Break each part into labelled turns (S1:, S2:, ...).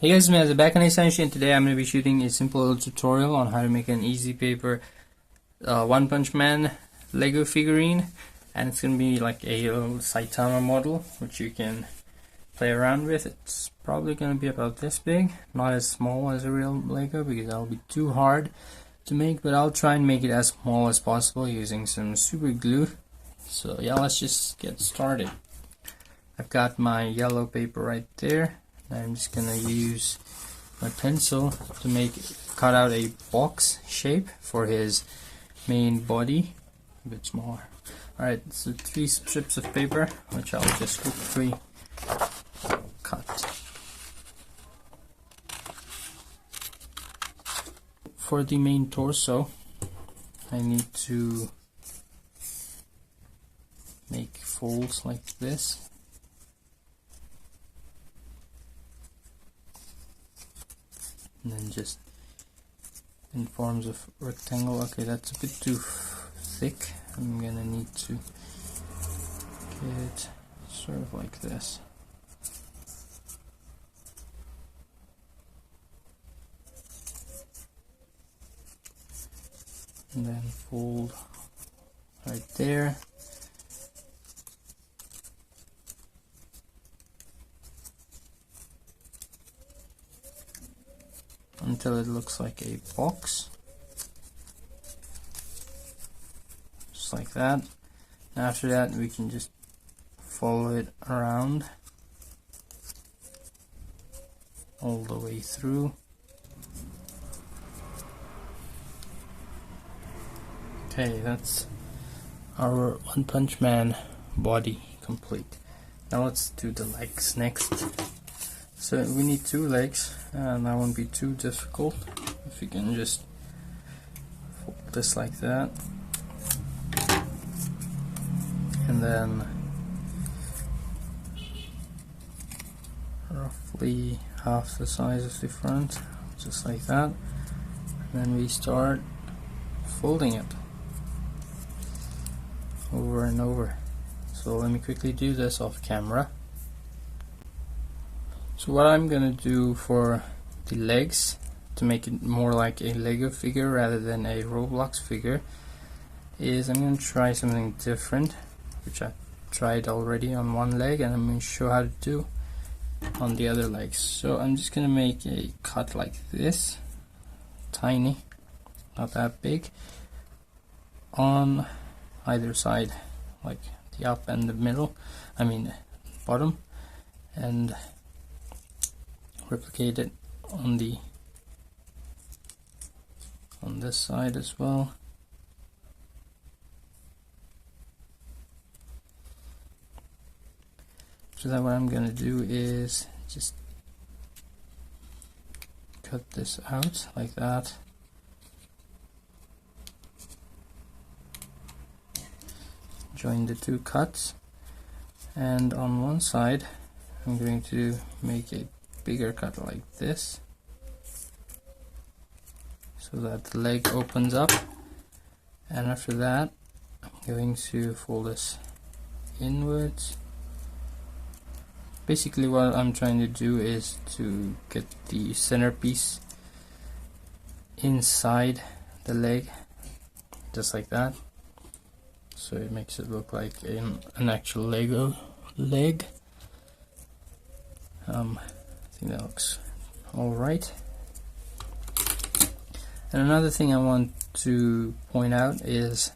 S1: Hey guys, it's back on Essential, and today I'm going to be shooting a simple little tutorial on how to make an easy paper One Punch Man Lego figurine, and it's going to be like a little Saitama model which you can play around with. It's probably going to be about this big, not as small as a real Lego because that'll be too hard to make, but I'll try and make it as small as possible using some super glue. So yeah, let's just get started. I've got my yellow paper right there. I'm just gonna use my pencil to cut out a box shape for his main body, a bit smaller. Alright, so 3 strips of paper, which I'll just quickly cut. For the main torso, I need to make folds like this. And then just in forms of rectangle. Okay, that's a bit too thick. I'm gonna need to get sort of like this. And then fold right there. Until it looks like a box, just like that. And after that we can just follow it around all the way through. Okay, that's our One Punch Man body complete. Now let's do the legs next. So we need 2 legs, and that won't be too difficult if you can just fold this like that, and then roughly half the size of the front, just like that. And then we start folding it over and over. So let me quickly do this off camera. So what I'm gonna do for the legs to make it more like a Lego figure rather than a Roblox figure is I'm gonna try something different, which I tried already on one leg, and I'm gonna show how to do on the other legs. So I'm just gonna make a cut like this, tiny, not that big, on either side, like the up and the middle, bottom, and replicate it on this side as well. So that what I'm gonna do is just cut this out like that. Join the 2 cuts, and on one side I'm going to make a bigger cut like this, so that the leg opens up, and after that I'm going to fold this inwards. Basically what I'm trying to do is to get the centerpiece inside the leg, just like that, so it makes it look like an actual Lego leg. I think that looks alright. And another thing I want to point out is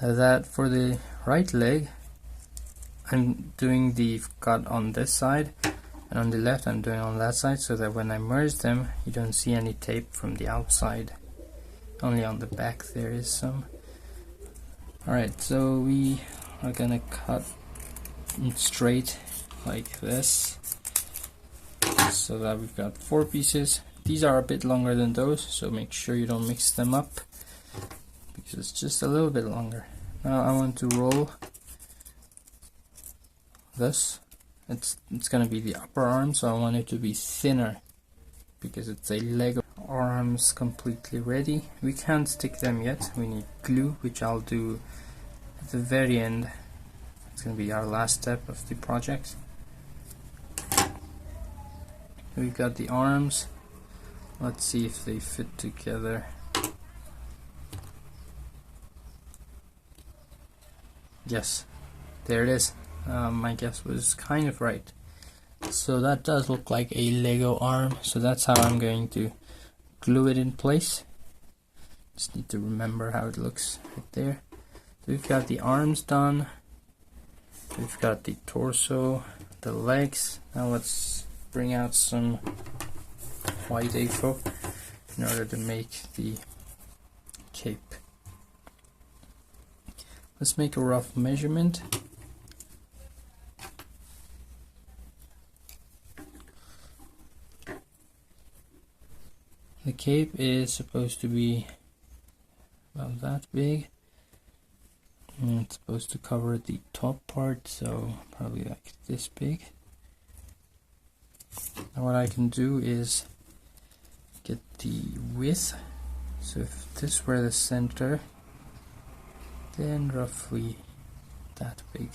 S1: that for the right leg I'm doing the cut on this side, and on the left I'm doing on that side, so that when I merge them you don't see any tape from the outside, only on the back there is some. Alright, so we are gonna cut straight like this, so that we've got 4 pieces. These are a bit longer than those, so make sure you don't mix them up because it's just a little bit longer. Now I want to roll this. It's gonna be the upper arm, so I want it to be thinner because it's a Lego. Arms completely ready. We can't stick them yet, we need glue, which I'll do at the very end. It's gonna be our last step of the project. We've got the arms. Let's see if they fit together. Yes, there it is. My guess was kind of right. So that does look like a Lego arm. So that's how I'm going to glue it in place. Just need to remember how it looks right there. So we've got the arms done. We've got the torso, the legs. Now let's bring out some white A4 in order to make the cape. Let's make a rough measurement. The cape is supposed to be about that big. And it's supposed to cover the top part, so probably like this big. Now what I can do is get the width. So if this were the center, then roughly that big.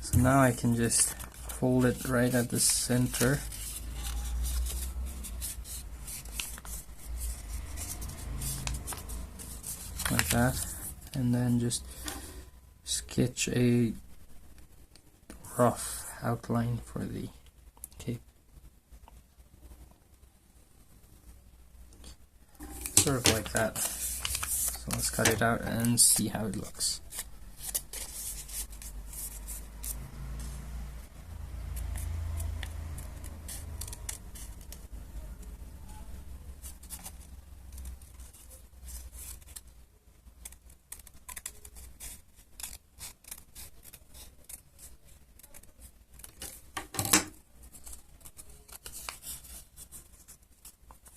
S1: So now I can just fold it right at the center. Like that. And then just sketch a rough outline for the cape. Sort of like that. So let's cut it out and see how it looks.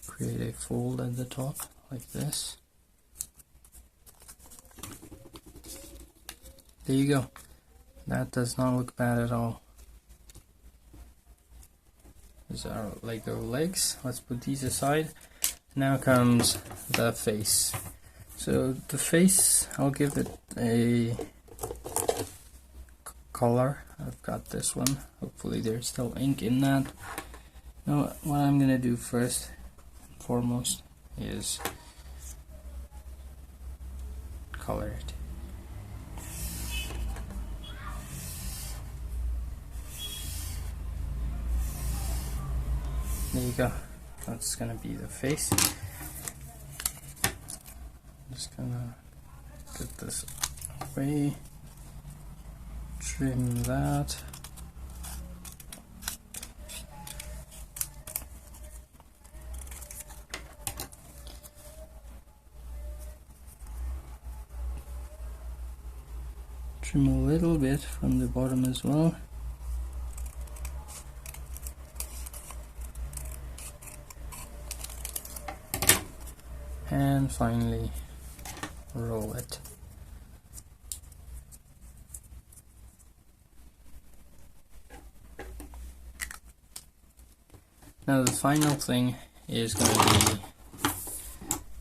S1: Create a fold at the top like this. There you go. That does not look bad at all. These are Lego legs. Let's put these aside. Now comes the face. So the face, I'll give it a color. I've got this one. Hopefully there's still ink in that. Now what I'm gonna do first foremost is color it. There you go. That's gonna be the face. Just gonna get this away, trim that. Trim a little bit from the bottom as well. And finally roll it. Now the final thing is going to be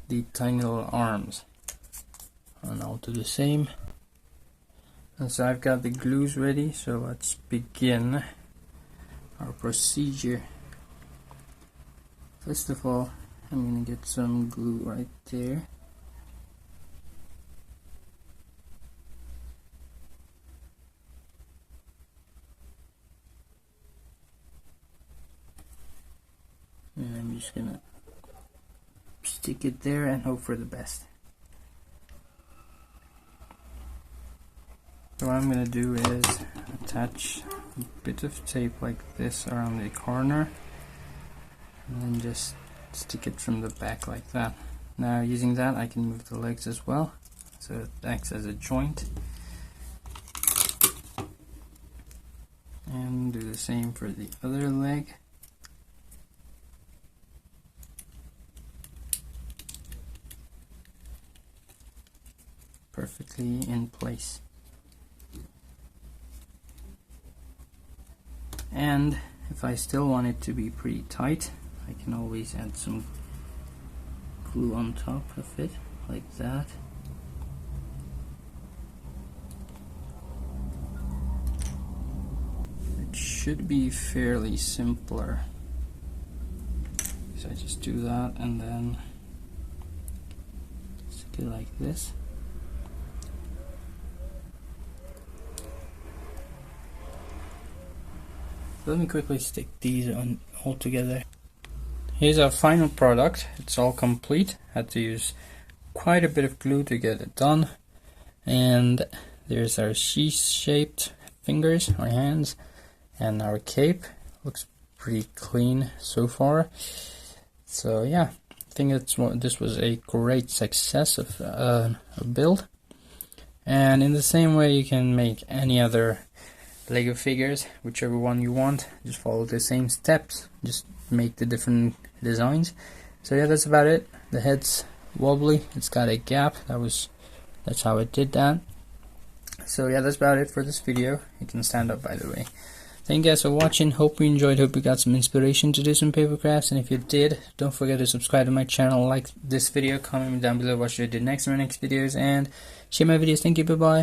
S1: the tiny little arms. And I'll do the same. And so I've got the glues ready, so let's begin our procedure. First of all, I'm going to get some glue right there. And I'm just going to stick it there and hope for the best. So what I'm going to do is attach a bit of tape like this around the corner and then just stick it from the back like that. Now using that I can move the legs as well, so it acts as a joint, and do the same for the other leg. Perfectly in place. And if I still want it to be pretty tight, I can always add some glue on top of it, like that. Which should be fairly simpler. So I just do that and then stick it like this. Let me quickly stick these on all together. Here's our final product. It's all complete. Had to use quite a bit of glue to get it done. And there's our sheath-shaped fingers or hands, and our cape. Looks pretty clean so far. So yeah, I think this was a great success of a build. And in the same way, you can make any other Lego figures, whichever one you want. Just follow the same steps, just make the different designs. So yeah, that's about it. The head's wobbly, it's got a gap, that's how it did that. So yeah, that's about it for this video. It can stand up, by the way. Thank you guys for watching. Hope you enjoyed. Hope you got some inspiration to do some paper crafts. And if you did, don't forget to subscribe to my channel, like this video, comment down below what should I do next in my next videos, and share my videos. Thank you, bye bye.